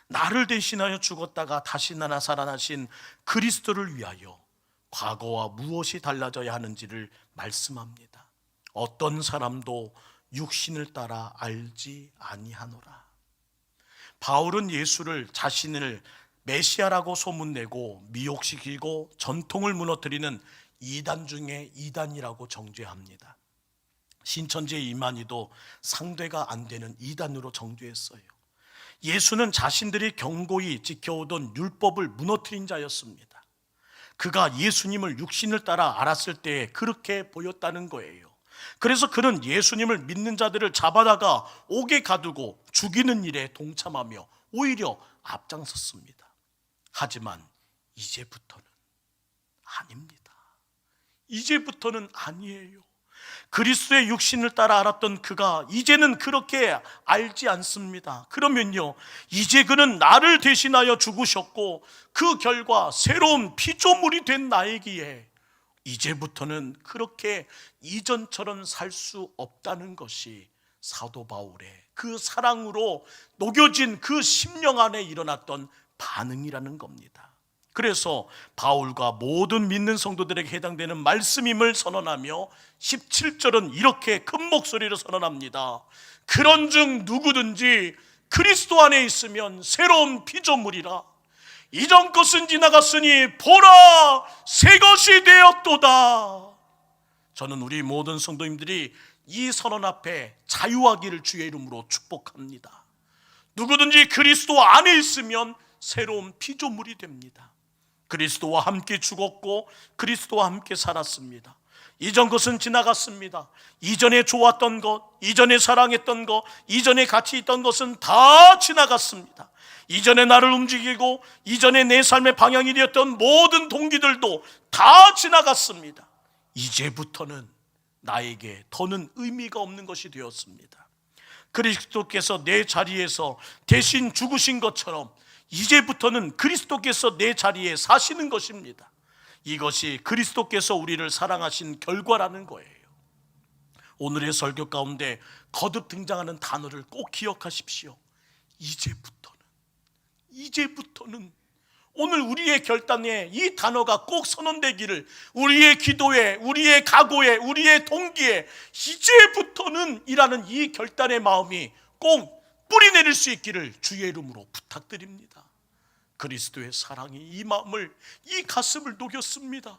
나를 대신하여 죽었다가 다시 나나 살아나신 그리스도를 위하여 과거와 무엇이 달라져야 하는지를 말씀합니다. 어떤 사람도 육신을 따라 알지 아니하노라. 바울은 예수를 자신을 메시아라고 소문내고 미혹시키고 전통을 무너뜨리는 이단 중에 이단이라고 정죄합니다. 신천지의 이만희도 상대가 안 되는 이단으로 정죄했어요. 예수는 자신들이 경고히 지켜오던 율법을 무너뜨린 자였습니다. 그가 예수님을 육신을 따라 알았을 때 그렇게 보였다는 거예요. 그래서 그는 예수님을 믿는 자들을 잡아다가 옥에 가두고 죽이는 일에 동참하며 오히려 앞장섰습니다. 하지만 이제부터는 아닙니다. 이제부터는 아니에요. 그리스도의 육신을 따라 알았던 그가 이제는 그렇게 알지 않습니다. 그러면요, 이제 그는 나를 대신하여 죽으셨고 그 결과 새로운 피조물이 된 나이기에 이제부터는 그렇게 이전처럼 살 수 없다는 것이 사도 바울의 그 사랑으로 녹여진 그 심령 안에 일어났던 반응이라는 겁니다. 그래서 바울과 모든 믿는 성도들에게 해당되는 말씀임을 선언하며 17절은 이렇게 큰 목소리로 선언합니다. 그런즉 누구든지 그리스도 안에 있으면 새로운 피조물이라. 이전 것은 지나갔으니 보라 새 것이 되었도다. 저는 우리 모든 성도님들이 이 선언 앞에 자유하기를 주의 이름으로 축복합니다. 누구든지 그리스도 안에 있으면 새로운 피조물이 됩니다. 그리스도와 함께 죽었고 그리스도와 함께 살았습니다. 이전 것은 지나갔습니다. 이전에 좋았던 것, 이전에 사랑했던 것, 이전에 같이 있던 것은 다 지나갔습니다. 이전에 나를 움직이고 이전에 내 삶의 방향이 되었던 모든 동기들도 다 지나갔습니다. 이제부터는 나에게 더는 의미가 없는 것이 되었습니다. 그리스도께서 내 자리에서 대신 죽으신 것처럼 이제부터는 그리스도께서 내 자리에 사시는 것입니다. 이것이 그리스도께서 우리를 사랑하신 결과라는 거예요. 오늘의 설교 가운데 거듭 등장하는 단어를 꼭 기억하십시오. 이제부터는 오늘 우리의 결단에 이 단어가 꼭 선언되기를, 우리의 기도에, 우리의 각오에, 우리의 동기에 이제부터는 이라는 이 결단의 마음이 꼭 뿌리내릴 수 있기를 주의 이름으로 부탁드립니다. 그리스도의 사랑이 이 마음을, 이 가슴을 녹였습니다.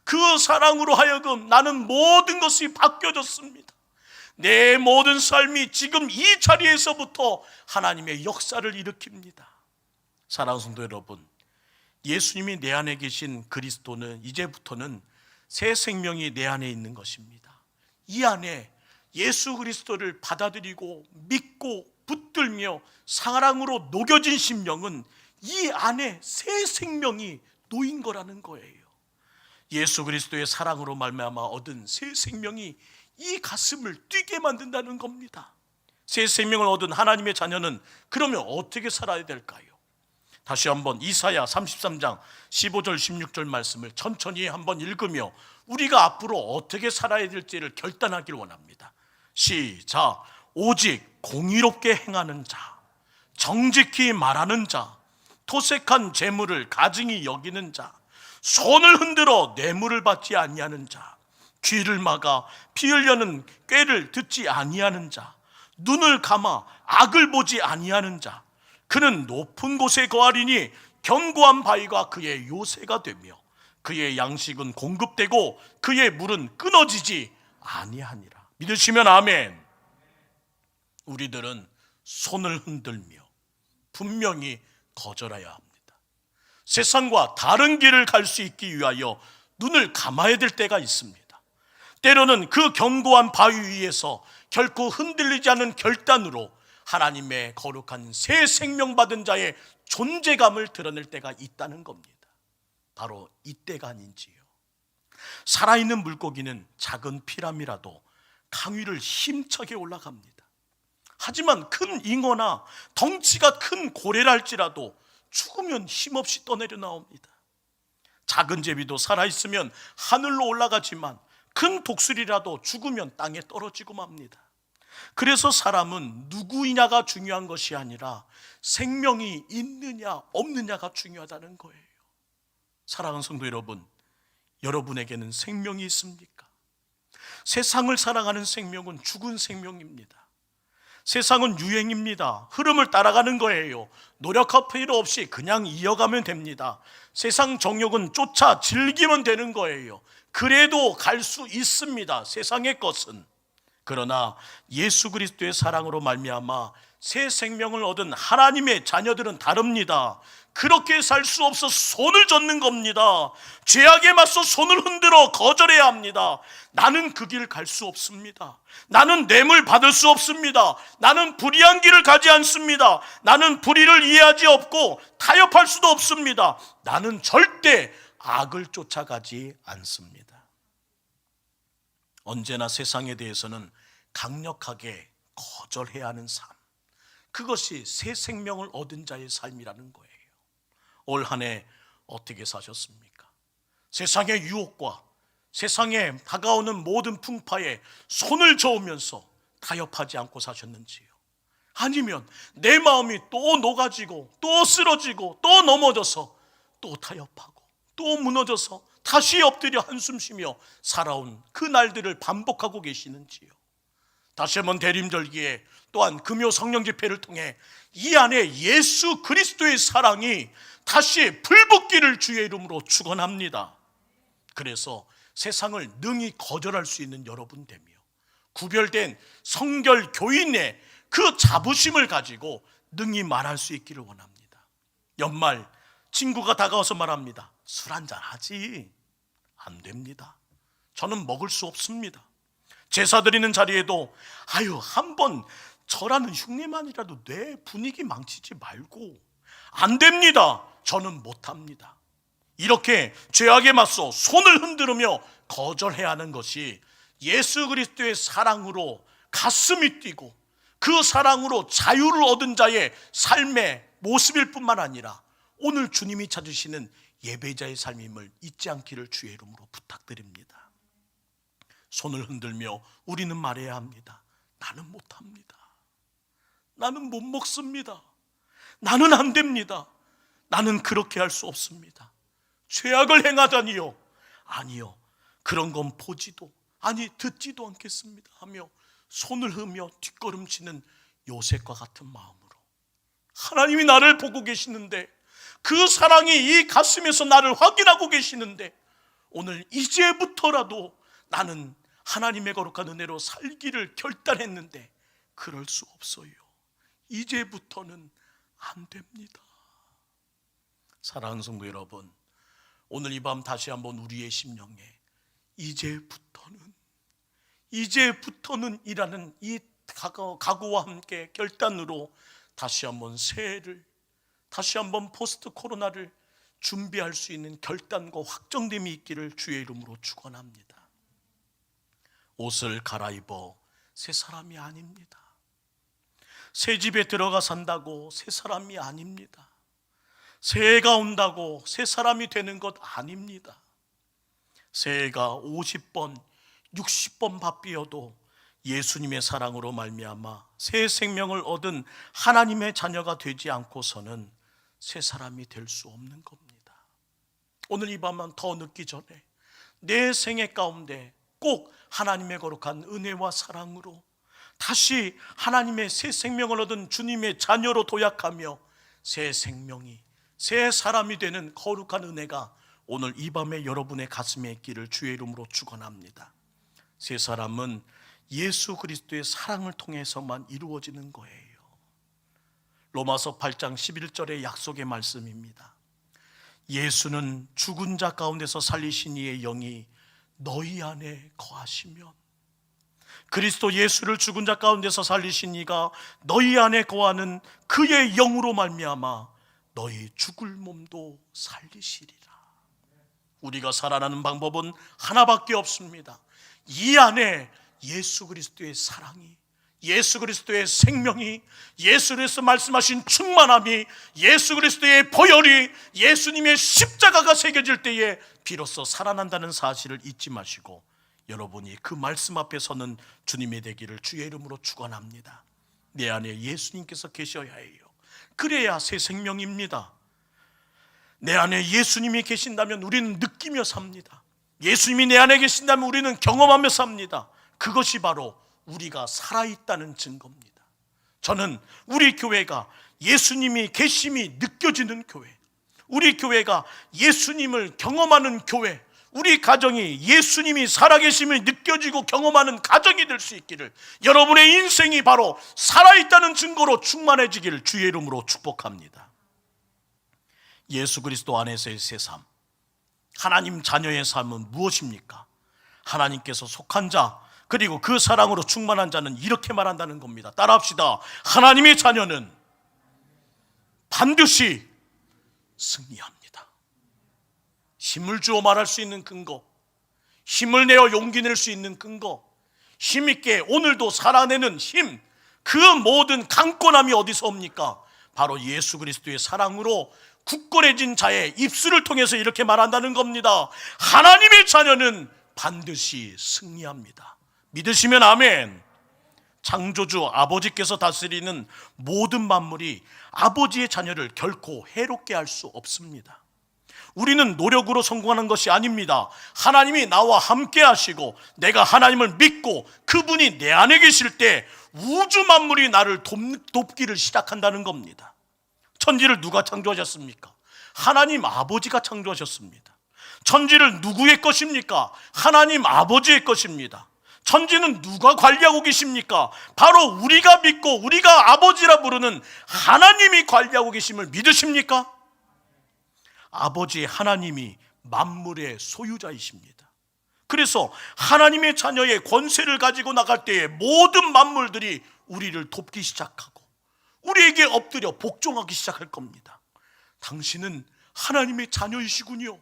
그 사랑으로 하여금 나는 모든 것이 바뀌어졌습니다. 내 모든 삶이 지금 이 자리에서부터 하나님의 역사를 일으킵니다. 사랑하는 성도 여러분, 예수님이 내 안에 계신 그리스도는 이제부터는 새 생명이 내 안에 있는 것입니다. 이 안에 예수 그리스도를 받아들이고 믿고 붙들며 사랑으로 녹여진 심령은 이 안에 새 생명이 놓인 거라는 거예요. 예수 그리스도의 사랑으로 말미암아 얻은 새 생명이 이 가슴을 뛰게 만든다는 겁니다. 새 생명을 얻은 하나님의 자녀는 그러면 어떻게 살아야 될까요? 다시 한번 이사야 33장 15절 16절 말씀을 천천히 한번 읽으며 우리가 앞으로 어떻게 살아야 될지를 결단하길 원합니다. 시작. 오직 공의롭게 행하는 자, 정직히 말하는 자, 토색한 재물을 가증히 여기는 자, 손을 흔들어 뇌물을 받지 아니하는 자, 귀를 막아 피 흘려는 꾀를 듣지 아니하는 자, 눈을 감아 악을 보지 아니하는 자, 그는 높은 곳에 거하리니 견고한 바위가 그의 요새가 되며 그의 양식은 공급되고 그의 물은 끊어지지 아니하니라. 믿으시면 아멘. 우리들은 손을 흔들며 분명히 거절해야 합니다. 세상과 다른 길을 갈 수 있기 위하여 눈을 감아야 될 때가 있습니다. 때로는 그 견고한 바위 위에서 결코 흔들리지 않는 결단으로 하나님의 거룩한 새 생명 받은 자의 존재감을 드러낼 때가 있다는 겁니다. 바로 이때가 아닌지요. 살아있는 물고기는 작은 피라미라도 강 위를 힘차게 올라갑니다. 하지만 큰 잉어나 덩치가 큰 고래랄지라도 죽으면 힘없이 떠내려 나옵니다. 작은 제비도 살아있으면 하늘로 올라가지만 큰 독수리라도 죽으면 땅에 떨어지고 맙니다. 그래서 사람은 누구이냐가 중요한 것이 아니라 생명이 있느냐 없느냐가 중요하다는 거예요. 사랑하는 성도 여러분, 여러분에게는 생명이 있습니까? 세상을 살아가는 생명은 죽은 생명입니다. 세상은 유행입니다. 흐름을 따라가는 거예요. 노력할 필요 없이 그냥 이어가면 됩니다. 세상 정욕은 쫓아 즐기면 되는 거예요. 그래도 갈 수 있습니다. 세상의 것은. 그러나 예수 그리스도의 사랑으로 말미암아 새 생명을 얻은 하나님의 자녀들은 다릅니다. 그렇게 살 수 없어 손을 젓는 겁니다. 죄악에 맞서 손을 흔들어 거절해야 합니다. 나는 그 길 갈 수 없습니다. 나는 뇌물 받을 수 없습니다. 나는 불의한 길을 가지 않습니다. 나는 불의를 이해하지 없고 타협할 수도 없습니다. 나는 절대 악을 쫓아가지 않습니다. 언제나 세상에 대해서는 강력하게 거절해야 하는 삶, 그것이 새 생명을 얻은 자의 삶이라는 거예요. 올 한 해 어떻게 사셨습니까? 세상의 유혹과 세상에 다가오는 모든 풍파에 손을 저으면서 타협하지 않고 사셨는지요? 아니면 내 마음이 또 녹아지고 또 쓰러지고 또 넘어져서 또 타협하고 또 무너져서 다시 엎드려 한숨 쉬며 살아온 그 날들을 반복하고 계시는지요? 다시 한번 대림절기에 또한 금요 성령 집회를 통해 이 안에 예수 그리스도의 사랑이 다시 불붙기를 주의 이름으로 축원합니다. 그래서 세상을 능히 거절할 수 있는 여러분 되며 구별된 성결 교인의 그 자부심을 가지고 능히 말할 수 있기를 원합니다. 연말 친구가 다가와서 말합니다. 술 한잔 하지. 안 됩니다. 저는 먹을 수 없습니다. 제사 드리는 자리에도 한번 저라는 흉내만이라도 내 분위기 망치지 말고. 안 됩니다. 저는 못합니다. 이렇게 죄악에 맞서 손을 흔들으며 거절해야 하는 것이 예수 그리스도의 사랑으로 가슴이 뛰고 그 사랑으로 자유를 얻은 자의 삶의 모습일 뿐만 아니라 오늘 주님이 찾으시는 예배자의 삶임을 잊지 않기를 주의 이름으로 부탁드립니다. 손을 흔들며 우리는 말해야 합니다. 나는 못합니다. 나는 못 먹습니다. 나는 안 됩니다. 나는 그렇게 할 수 없습니다. 죄악을 행하다니요. 아니요. 그런 건 보지도 아니 듣지도 않겠습니다 하며 손을 흐며 뒷걸음치는 요셉과 같은 마음으로 하나님이 나를 보고 계시는데 그 사랑이 이 가슴에서 나를 확인하고 계시는데 오늘 이제부터라도 나는 하나님의 거룩한 은혜로 살기를 결단했는데 그럴 수 없어요. 이제부터는 안 됩니다. 사랑하는 성도 여러분, 오늘 이 밤 다시 한번 우리의 심령에 이제부터는 이라는 이 각오와 함께 결단으로 다시 한번 새해를, 다시 한번 포스트 코로나를 준비할 수 있는 결단과 확정됨이 있기를 주의 이름으로 축원합니다. 옷을 갈아입어 새 사람이 아닙니다. 새 집에 들어가 산다고 새 사람이 아닙니다. 새해가 온다고 새 사람이 되는 것 아닙니다. 새해가 50번, 60번 바뀌어도 예수님의 사랑으로 말미암아 새 생명을 얻은 하나님의 자녀가 되지 않고서는 새 사람이 될 수 없는 겁니다. 오늘 이 밤만 더 늦기 전에 내 생애 가운데 꼭 하나님의 거룩한 은혜와 사랑으로 다시 하나님의 새 생명을 얻은 주님의 자녀로 도약하며 새 생명이, 새 사람이 되는 거룩한 은혜가 오늘 이 밤에 여러분의 가슴에 있기를 주의 이름으로 축원합니다. 새 사람은 예수 그리스도의 사랑을 통해서만 이루어지는 거예요. 로마서 8장 11절의 약속의 말씀입니다. 예수는 죽은 자 가운데서 살리신 이의 영이 너희 안에 거하시면, 그리스도 예수를 죽은 자 가운데서 살리신 이가 너희 안에 거하는 그의 영으로 말미암아 너희 죽을 몸도 살리시리라. 우리가 살아나는 방법은 하나밖에 없습니다. 이 안에 예수 그리스도의 사랑이, 예수 그리스도의 생명이, 예수 그리스도 말씀하신 충만함이, 예수 그리스도의 보혈이, 예수님의 십자가가 새겨질 때에 비로소 살아난다는 사실을 잊지 마시고 여러분이 그 말씀 앞에 서는 주님의 되기를 주의 이름으로 축원합니다. 내 안에 예수님께서 계셔야 해요. 그래야 새 생명입니다. 내 안에 예수님이 계신다면 우리는 느끼며 삽니다. 예수님이 내 안에 계신다면 우리는 경험하며 삽니다. 그것이 바로 우리가 살아있다는 증거입니다. 저는 우리 교회가 예수님이 계심이 느껴지는 교회, 우리 교회가 예수님을 경험하는 교회, 우리 가정이 예수님이 살아계심을 느껴지고 경험하는 가정이 될 수 있기를, 여러분의 인생이 바로 살아있다는 증거로 충만해지기를 주의 이름으로 축복합니다. 예수 그리스도 안에서의 새 삶, 하나님 자녀의 삶은 무엇입니까? 하나님께서 속한 자, 그리고 그 사랑으로 충만한 자는 이렇게 말한다는 겁니다. 따라합시다. 하나님의 자녀는 반드시 승리합니다. 힘을 주어 말할 수 있는 근거, 힘을 내어 용기 낼 수 있는 근거, 힘있게 오늘도 살아내는 힘, 그 모든 강권함이 어디서 옵니까? 바로 예수 그리스도의 사랑으로 굳건해진 자의 입술을 통해서 이렇게 말한다는 겁니다. 하나님의 자녀는 반드시 승리합니다. 믿으시면 아멘. 창조주 아버지께서 다스리는 모든 만물이 아버지의 자녀를 결코 해롭게 할 수 없습니다. 우리는 노력으로 성공하는 것이 아닙니다. 하나님이 나와 함께 하시고 내가 하나님을 믿고 그분이 내 안에 계실 때 우주 만물이 나를 돕기를 시작한다는 겁니다. 천지를 누가 창조하셨습니까? 하나님 아버지가 창조하셨습니다. 천지를 누구의 것입니까? 하나님 아버지의 것입니다. 천지는 누가 관리하고 계십니까? 바로 우리가 믿고 우리가 아버지라 부르는 하나님이 관리하고 계심을 믿으십니까? 아버지 하나님이 만물의 소유자이십니다. 그래서 하나님의 자녀의 권세를 가지고 나갈 때에 모든 만물들이 우리를 돕기 시작하고 우리에게 엎드려 복종하기 시작할 겁니다. 당신은 하나님의 자녀이시군요.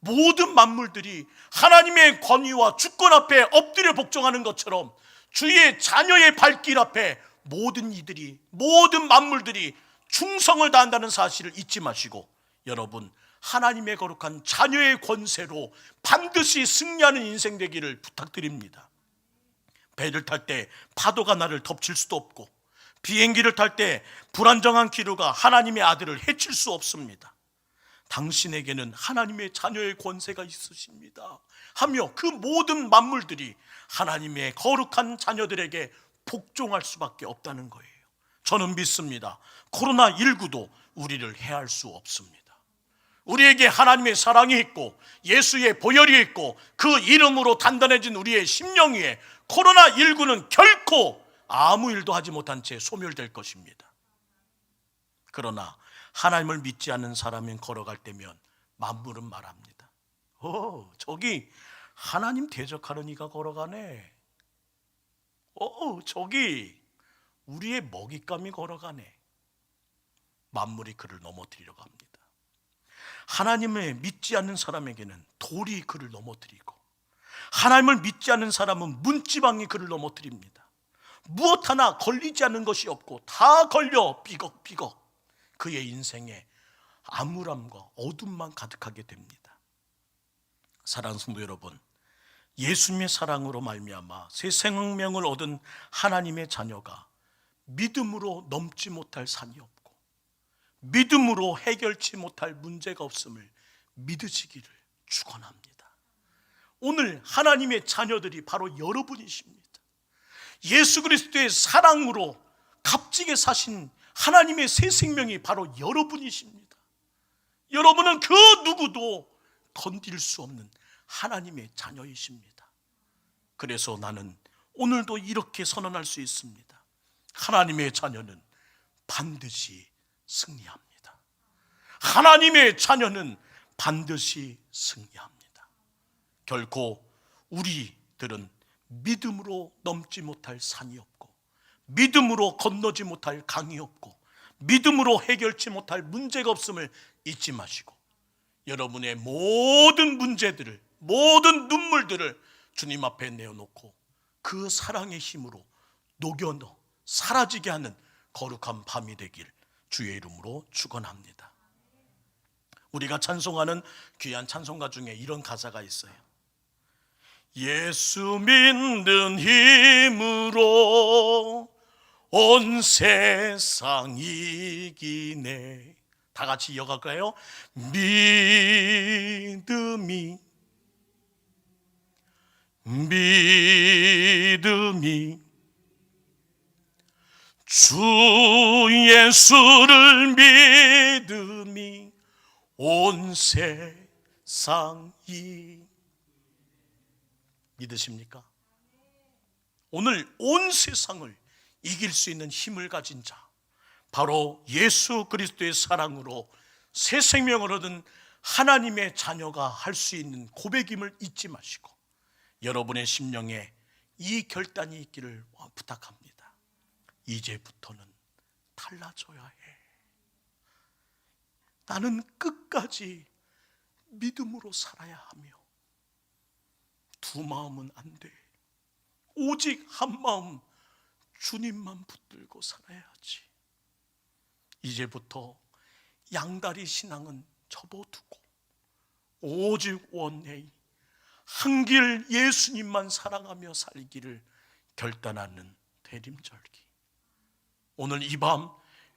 모든 만물들이 하나님의 권위와 주권 앞에 엎드려 복종하는 것처럼 주의 자녀의 발길 앞에 모든 이들이, 모든 만물들이 충성을 다한다는 사실을 잊지 마시고 여러분, 하나님의 거룩한 자녀의 권세로 반드시 승리하는 인생 되기를 부탁드립니다. 배를 탈 때 파도가 나를 덮칠 수도 없고 비행기를 탈 때 불안정한 기류가 하나님의 아들을 해칠 수 없습니다. 당신에게는 하나님의 자녀의 권세가 있으십니다 하며 그 모든 만물들이 하나님의 거룩한 자녀들에게 복종할 수밖에 없다는 거예요. 저는 믿습니다. 코로나19도 우리를 해할 수 없습니다. 우리에게 하나님의 사랑이 있고 예수의 보혈이 있고 그 이름으로 단단해진 우리의 심령 위에 코로나19는 결코 아무 일도 하지 못한 채 소멸될 것입니다. 그러나 하나님을 믿지 않는 사람이 걸어갈 때면 만물은 말합니다. 저기 하나님 대적하는 이가 걸어가네. 저기 우리의 먹잇감이 걸어가네. 만물이 그를 넘어뜨리려고 합니다. 하나님을 믿지 않는 사람에게는 돌이 그를 넘어뜨리고, 하나님을 믿지 않는 사람은 문지방이 그를 넘어뜨립니다. 무엇 하나 걸리지 않는 것이 없고 다 걸려 비걱비걱 그의 인생에 암울함과 어둠만 가득하게 됩니다. 사랑하는 성도 여러분, 예수님의 사랑으로 말미암아 새 생명을 얻은 하나님의 자녀가 믿음으로 넘지 못할 산이 없고 믿음으로 해결치 못할 문제가 없음을 믿으시기를 축원합니다. 오늘 하나님의 자녀들이 바로 여러분이십니다. 예수 그리스도의 사랑으로 값지게 사신 하나님의 새 생명이 바로 여러분이십니다. 여러분은 그 누구도 건들 수 없는 하나님의 자녀이십니다. 그래서 나는 오늘도 이렇게 선언할 수 있습니다. 하나님의 자녀는 반드시 승리합니다. 하나님의 자녀는 반드시 승리합니다. 결코 우리들은 믿음으로 넘지 못할 산이 없고 믿음으로 건너지 못할 강이 없고 믿음으로 해결치 못할 문제가 없음을 잊지 마시고 여러분의 모든 문제들을, 모든 눈물들을 주님 앞에 내어놓고 그 사랑의 힘으로 녹여넣어 사라지게 하는 거룩한 밤이 되길 주의 이름으로 축원합니다. 우리가 찬송하는 귀한 찬송가 중에 이런 가사가 있어요. 예수 믿는 힘으로 온 세상 이기네. 다 같이 이어갈까요? 믿음이 주 예수를 믿음이 온 세상이 믿으십니까? 오늘 온 세상을 이길 수 있는 힘을 가진 자, 바로 예수 그리스도의 사랑으로 새 생명을 얻은 하나님의 자녀가 할 수 있는 고백임을 잊지 마시고 여러분의 심령에 이 결단이 있기를 부탁합니다. 이제부터는 달라져야 해. 나는 끝까지 믿음으로 살아야 하며 두 마음은 안 돼. 오직 한 마음 주님만 붙들고 살아야지. 이제부터 양다리 신앙은 접어두고 오직 원웨이 한길 예수님만 사랑하며 살기를 결단하는 대림절기. 오늘 이 밤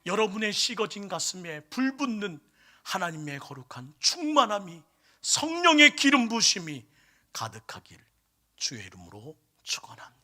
여러분의 식어진 가슴에 불붙는 하나님의 거룩한 충만함이, 성령의 기름 부으심이 가득하길 주의 이름으로 축원합니다.